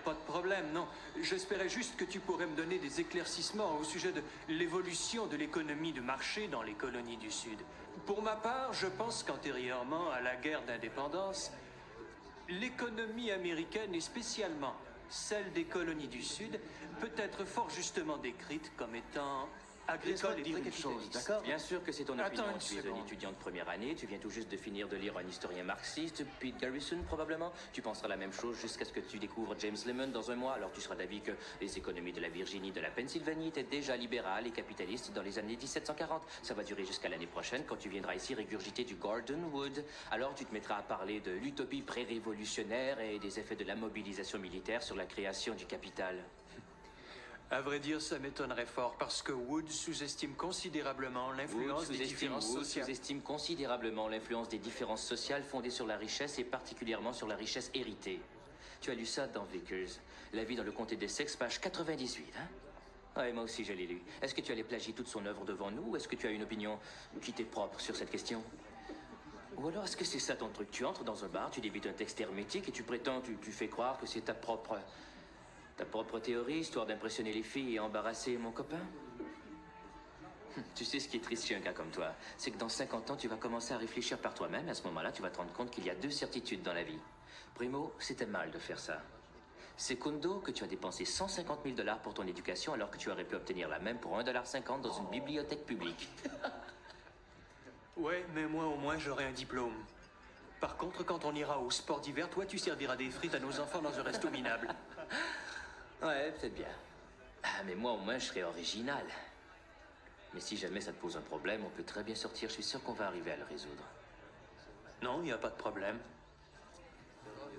pas de problème, non. J'espérais juste que tu pourrais me donner des éclaircissements au sujet de l'évolution de l'économie de marché dans les colonies du Sud. Pour ma part, je pense qu'antérieurement à la guerre d'indépendance, l'économie américaine, et spécialement celle des colonies du Sud, peut être fort justement décrite comme étant agricole et très capitaliste. D'accord. Bien sûr que c'est ton Attends opinion. une Tu es un seconde. étudiant de première année, tu viens tout juste de finir de lire un historien marxiste, Pete Garrison probablement. Tu penseras la même chose jusqu'à ce que tu découvres James Lemon dans un mois, alors tu seras d'avis que les économies de la Virginie, de la Pennsylvanie étaient déjà libérales et capitalistes dans les années 1740. Ça va durer jusqu'à l'année prochaine quand tu viendras ici régurgiter du Gordon Wood. Alors tu te mettras à parler de l'utopie pré-révolutionnaire et des effets de la mobilisation militaire sur la création du capital. À vrai dire, ça m'étonnerait fort parce que Wood sous-estime considérablement l'influence des différences Wood sociales. sous-estime considérablement l'influence des différences sociales fondées sur la richesse et particulièrement sur la richesse héritée. Tu as lu ça dans Vickers, La vie dans le comté d'Essex, page 98, hein? Ouais, moi aussi je l'ai lu. Est-ce que tu allais plagier toute son œuvre devant nous ou est-ce que tu as une opinion qui t'est propre sur cette question? Ou alors est-ce que c'est ça ton truc? Tu entres dans un bar, tu débutes un texte hermétique et tu prétends, tu fais croire que c'est ta propre théorie, histoire d'impressionner les filles et embarrasser mon copain? Tu sais ce qui est triste chez un gars comme toi, c'est que dans 50 ans, tu vas commencer à réfléchir par toi-même et à ce moment-là, tu vas te rendre compte qu'il y a deux certitudes dans la vie. Primo, c'était mal de faire ça. Secondo, que tu as dépensé 150 000 $ pour ton éducation alors que tu aurais pu obtenir la même pour 1,50 $ dans une bibliothèque publique. Ouais, mais moi au moins j'aurai un diplôme. Par contre, quand on ira au sport d'hiver, toi tu serviras des frites à nos enfants dans un resto minable. Ouais, peut-être bien. Ah, mais moi, au moins, je serai original. Mais si jamais ça te pose un problème, on peut très bien sortir. Je suis sûr qu'on va arriver à le résoudre. Non, il n'y a pas de problème.